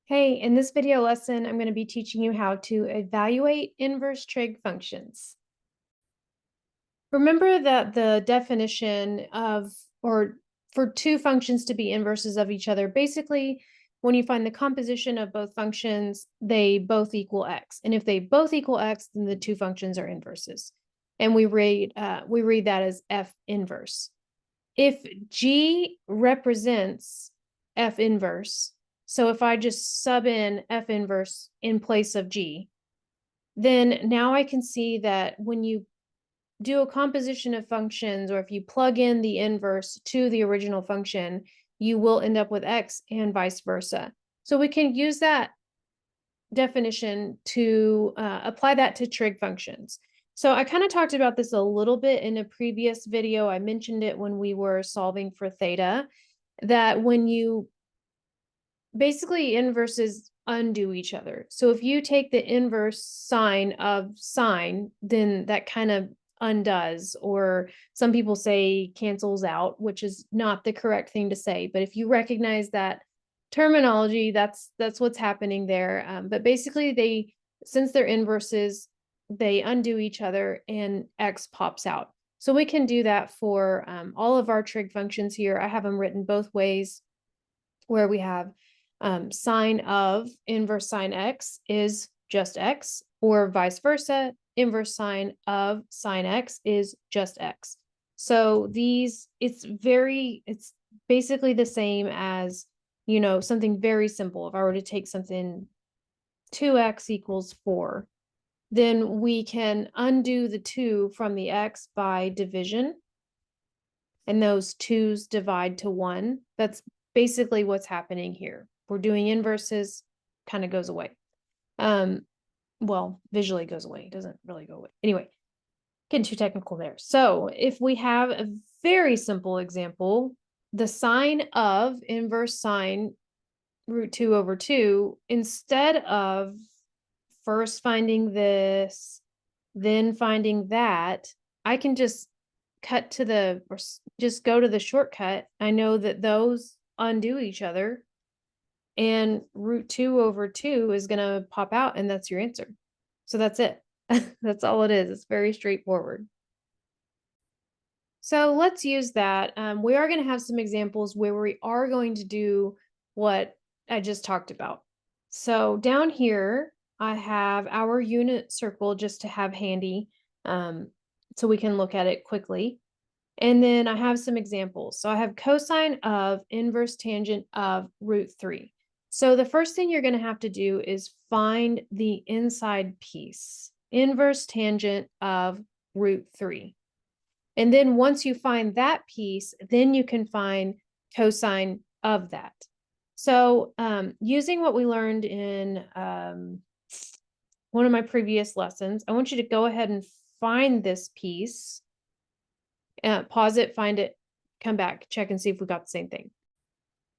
Hey, in this video lesson, I'm going to be teaching you how to evaluate inverse trig functions. Remember that the definition of, or for two functions to be inverses of each other, basically, when you find the composition of both functions, they both equal x. And if they both equal x, then the two functions are inverses. And we read that as f inverse. If G represents f inverse, so if I just sub in f inverse in place of G, then now I can see that when you do a composition of functions, or if you plug in the inverse to the original function, you will end up with x and vice versa. So we can use that definition to apply that to trig functions. So I kind of talked about this a little bit in a previous video. I mentioned it when we were solving for theta, that when you basically inverses undo each other. So if you take the inverse sign of sine, then that kind of undoes, or some people say cancels out, which is not the correct thing to say. But if you recognize that terminology, that's what's happening there. But basically since they're inverses, they undo each other and x pops out. So we can do that for all of our trig functions here. I have them written both ways, where we have sine of inverse sine x is just x, or vice versa, inverse sine of sine x is just x. So it's basically the same as, something very simple. If I were to take something 2x equals 4, then we can undo the 2 from the x by division, and those 2's divide to 1. That's basically what's happening here. We're doing inverses, kind of goes away. Well, visually goes away. It doesn't really go away. Anyway, getting too technical there. So if we have a very simple example, the sine of inverse sine root 2 over 2, instead of first finding this, then finding that, I can just just go to the shortcut. I know that those undo each other, and root 2 over 2 is going to pop out, and that's your answer. So that's it. That's all it is. It's very straightforward. So let's use that. We are going to have some examples where we are going to do what I just talked about. So down here, I have our unit circle just to have handy, so we can look at it quickly. And then I have some examples. So I have cosine of inverse tangent of root 3. So the first thing you're going to have to do is find the inside piece, inverse tangent of root 3. And then once you find that piece, then you can find cosine of that. So using what we learned in one of my previous lessons, I want you to go ahead and find this piece, pause it, find it, come back, check and see if we got the same thing.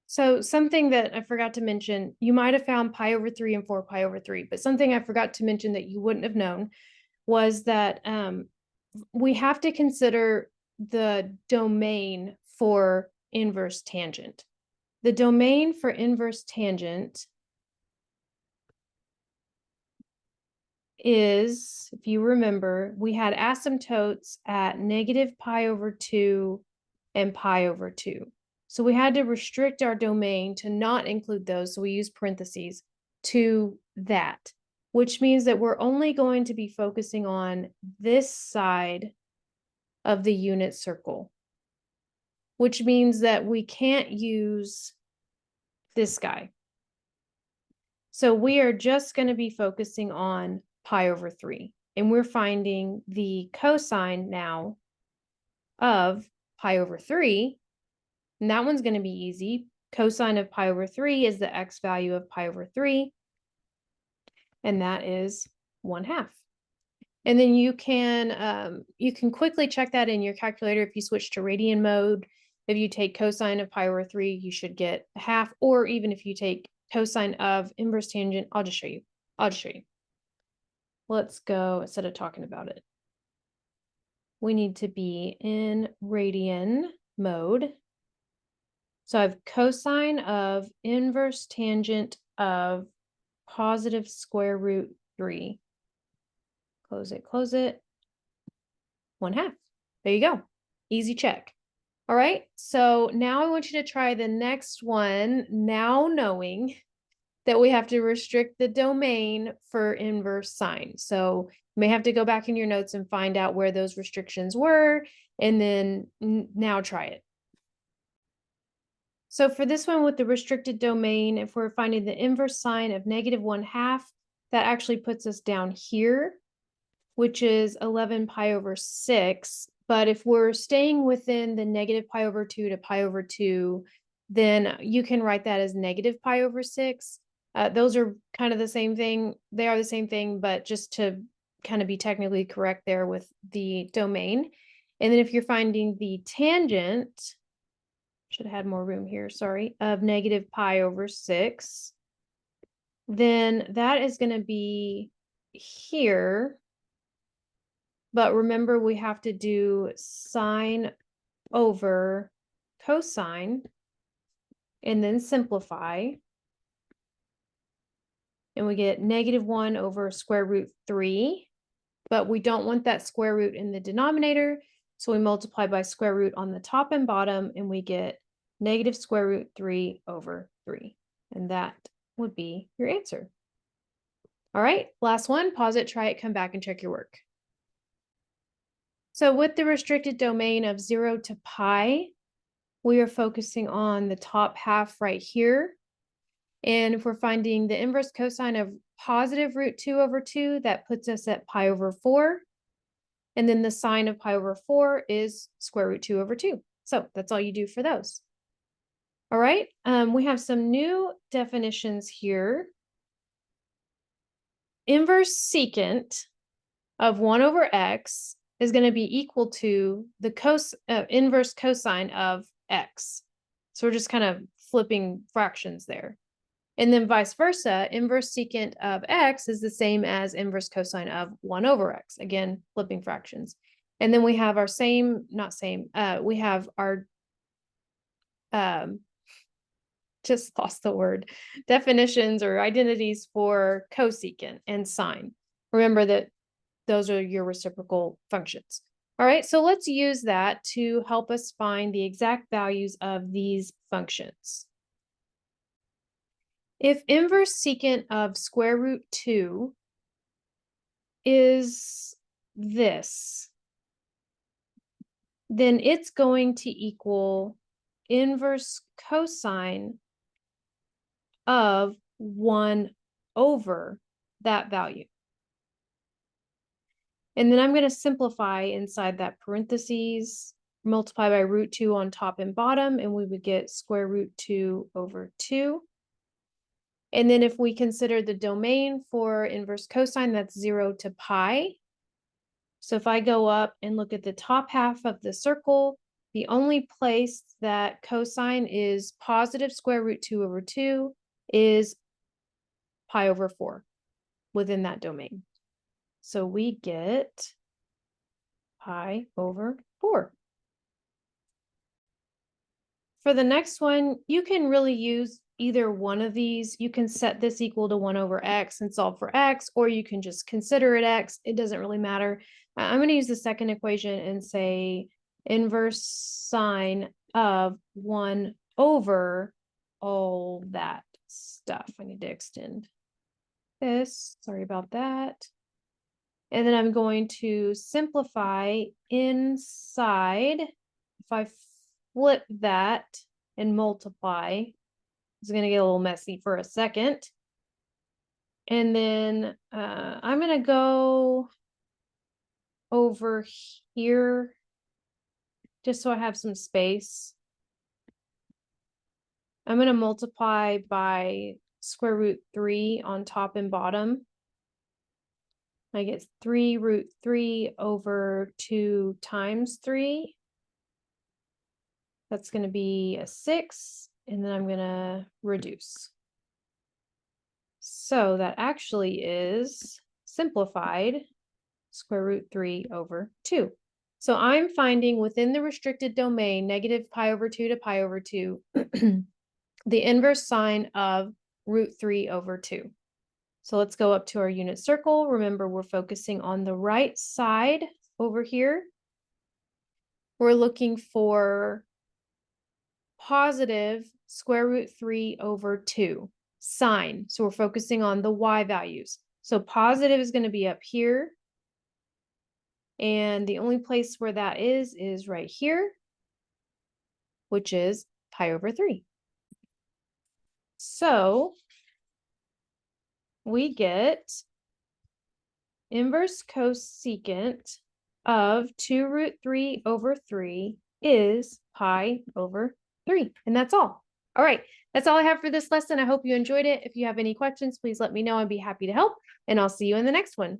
So something that I forgot to mention, you might have found pi over 3 and 4 pi over 3, but something I forgot to mention that you wouldn't have known was that we have to consider the domain for inverse tangent. The domain for inverse tangent is, if you remember, we had asymptotes at negative pi over 2 and pi over 2. So we had to restrict our domain to not include those, so we use parentheses, to that, which means that we're only going to be focusing on this side of the unit circle, which means that we can't use this guy. So we are just going to be focusing on pi over 3, and we're finding the cosine now of pi over 3, and that one's going to be easy. Cosine of pi over 3 is the x value of pi over 3, and that is 1/2. And then you can quickly check that in your calculator if you switch to radian mode. If you take cosine of pi over 3, you should get 1/2, or even if you take cosine of inverse tangent, I'll just show you. Let's go, instead of talking about it, we need to be in radian mode. So I have cosine of inverse tangent of positive square root 3. Close it, 1/2. There you go. Easy check. All right, so now I want you to try the next one, now knowing that we have to restrict the domain for inverse sine. So you may have to go back in your notes and find out where those restrictions were, and then now try it. So for this one with the restricted domain, if we're finding the inverse sine of -1/2, that actually puts us down here, which is 11 pi over 6. But if we're staying within the -pi/2 to pi/2, then you can write that as -pi/6. Those are kind of the same thing. They are the same thing, but just to kind of be technically correct there with the domain. And then if you're finding the tangent, should have had more room here, sorry, of -pi/6, then that is going to be here. But remember, we have to do sine over cosine and then simplify. And we get -1 over square root 3. But we don't want that square root in the denominator. So we multiply by square root on the top and bottom, and we get negative square root 3 over 3. And that would be your answer. All right, last one. Pause it, try it, come back and check your work. So with the restricted domain of 0 to pi, we are focusing on the top half right here. And if we're finding the inverse cosine of positive root 2 over 2, that puts us at pi/4. And then the sine of pi/4 is square root 2 over 2. So that's all you do for those. All right, we have some new definitions here. Inverse secant of 1 over x is going to be equal to the inverse cosine of x. So we're just kind of flipping fractions there. And then vice versa, inverse secant of x is the same as inverse cosine of 1 over x. Again, flipping fractions. And then we have our we have our, just lost the word, definitions or identities for cosecant and sine. Remember that those are your reciprocal functions. All right, so let's use that to help us find the exact values of these functions. If inverse secant of square root 2 is this, then it's going to equal inverse cosine of 1 over that value. And then I'm going to simplify inside that parentheses, multiply by root 2 on top and bottom, and we would get square root 2 over 2. And then if we consider the domain for inverse cosine, that's 0 to pi. So if I go up and look at the top half of the circle, the only place that cosine is positive square root 2 over 2 is pi/4 within that domain. So we get pi/4. For the next one, you can really use either one of these. You can set this equal to 1 over x and solve for x, or you can just consider it x. It doesn't really matter. I'm going to use the second equation and say inverse sine of 1 over all that stuff. I need to extend this. Sorry about that. And then I'm going to simplify inside. If I flip that and multiply, it's going to get a little messy for a second. And then I'm going to go over here just so I have some space. I'm going to multiply by square root 3 on top and bottom. I get 3 root 3 over 2 times 3. That's going to be a 6, and then I'm going to reduce. So that actually is simplified square root 3 over 2. So I'm finding within the restricted domain, -pi/2 to pi/2, the inverse sine of root 3 over 2. So let's go up to our unit circle. Remember, we're focusing on the right side over here. We're looking for positive square root 3 over 2 sign. So we're focusing on the y values. So positive is going to be up here. And the only place where that is right here, which is pi over 3. So we get inverse cosecant of 2 root 3 over 3 is pi over 3. And that's all. All right, that's all I have for this lesson. I hope you enjoyed it. If you have any questions, please let me know. I'd be happy to help. And I'll see you in the next one.